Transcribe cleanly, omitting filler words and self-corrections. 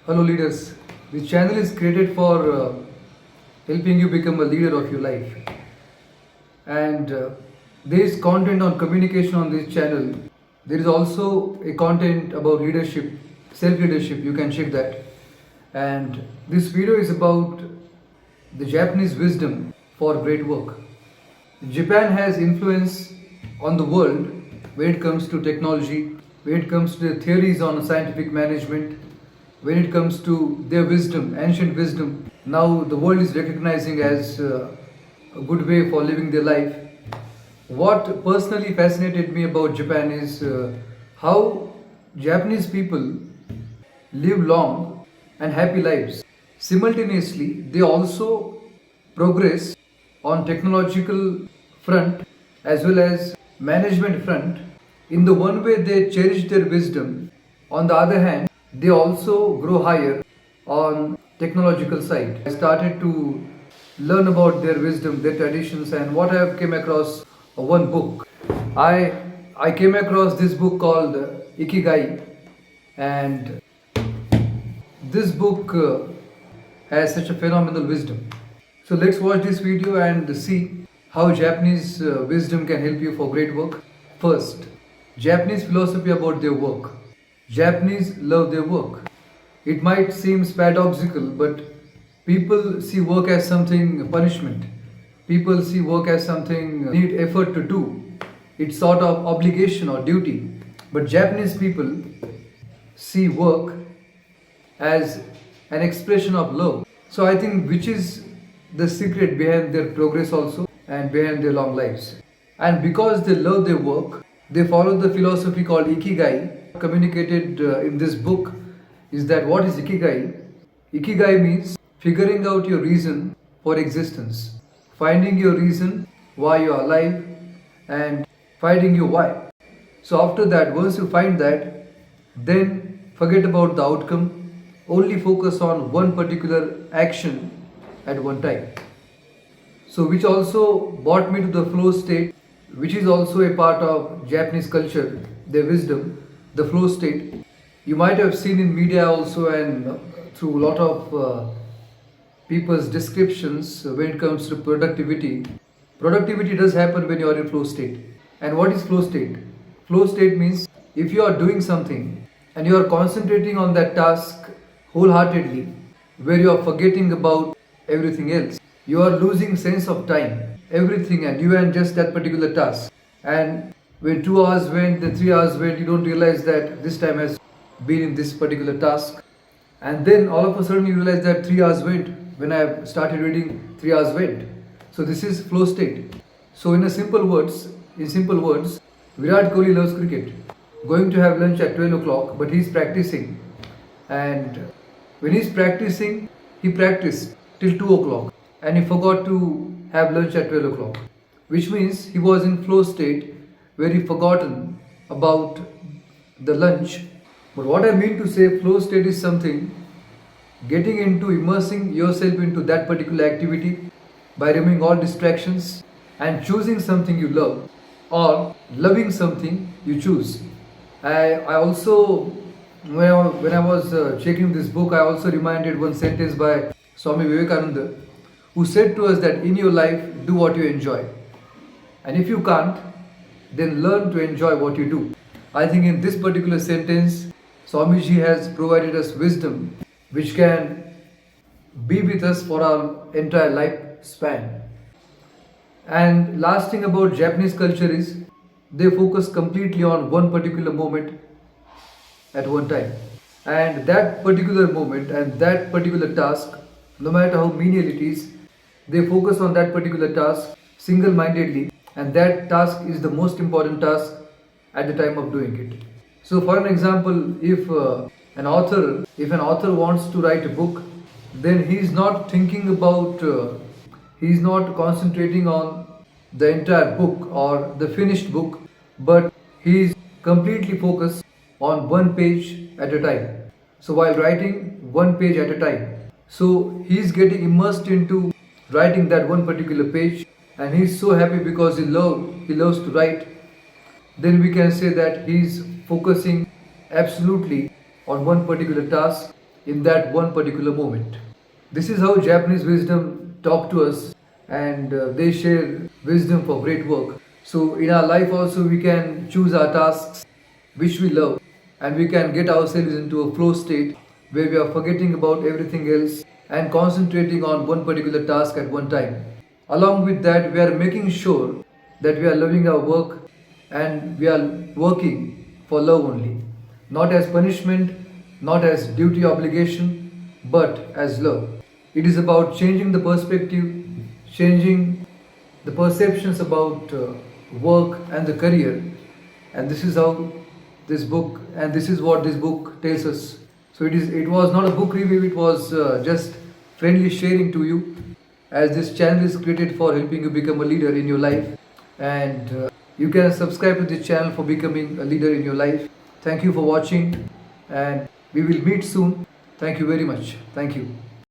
Hello leaders, this channel is created for helping you become a leader of your life, and there is content on communication on this channel. There is also a content about leadership, self-leadership, you can check that. And this video is about the Japanese wisdom for great work. Japan has influence on the world when it comes to technology, when it comes to the theories on scientific management, when it comes to their wisdom, ancient wisdom. Now the world is recognizing as a good way for living their life. What personally fascinated me about Japan is how Japanese people live long and happy lives. Simultaneously, they also progress on technological front as well as management front. In the one way they cherish their wisdom, on the other hand they also grow higher on technological side. I started to learn about their wisdom, their traditions, and what I have came across one book. I came across this book called IKIGAI, and this book has such a phenomenal wisdom. So let's watch this video and see how Japanese wisdom can help you for great work. First, Japanese philosophy about their work. Japanese love their work. It might seem paradoxical, but people see work as something punishment. People see work as something need effort to do. It's sort of obligation or duty. But Japanese people see work as an expression of love. So I think which is the secret behind their progress also and behind their long lives. And because they love their work, they follow the philosophy called Ikigai. Communicated in this book is that what is Ikigai? Ikigai means figuring out your reason for existence, finding your reason why you are alive and finding your why. So after that, once you find that, then forget about the outcome, only focus on one particular action at one time. So which also brought me to the flow state, which is also a part of Japanese culture, their wisdom, the flow state. You might have seen in media also and through a lot of people's descriptions when it comes to productivity. Productivity does happen when you are in flow state. And what is flow state? Flow state means if you are doing something and you are concentrating on that task wholeheartedly, where you are forgetting about everything else. You are losing sense of time, everything, and you and just that particular task. And when 2 hours went, then 3 hours went, you don't realize that this time has been in this particular task. And then all of a sudden you realize that 3 hours went. When I started reading, 3 hours went. So this is flow state. So in simple words, Virat Kohli loves cricket. Going to have lunch at 12 o'clock, but he's practicing. And when he's practicing, he practiced till 2 o'clock. And he forgot to have lunch at 12 o'clock. Which means he was in flow state where he forgotten about the lunch. But what I mean to say, flow state is something getting into immersing yourself into that particular activity by removing all distractions and choosing something you love or loving something you choose. I also, when I was checking this book, I also reminded one sentence by Swami Vivekananda, who said to us that in your life, do what you enjoy. And if you can't, then learn to enjoy what you do. I think in this particular sentence, Swamiji has provided us wisdom which can be with us for our entire lifespan. And last thing about Japanese culture is they focus completely on one particular moment at one time. And that particular moment and that particular task, no matter how menial it is, they focus on that particular task single-mindedly, and that task is the most important task at the time of doing it. So for an example, if an author wants to write a book, then he is not thinking about, he is not concentrating on the entire book or the finished book, but he is completely focused on one page at a time. So while writing one page at a time, so he is getting immersed into writing that one particular page, and he is so happy because he loves to write. Then we can say that he is focusing absolutely on one particular task in that one particular moment. This is how Japanese wisdom talk to us, and they share wisdom for great work. So in our life also we can choose our tasks which we love, and we can get ourselves into a flow state where we are forgetting about everything else and concentrating on one particular task at one time. Along with that, we are making sure that we are loving our work and we are working for love only, not as punishment, not as duty obligation, but as love. It is about changing the perspective, changing the perceptions about work and the career, and this is how this book and this is what this book tells us. So it was not a book review, it was just friendly sharing to you, as this channel is created for helping you become a leader in your life, and you can subscribe to this channel for becoming a leader in your life. Thank you for watching, and we will meet soon. Thank you very much. Thank you.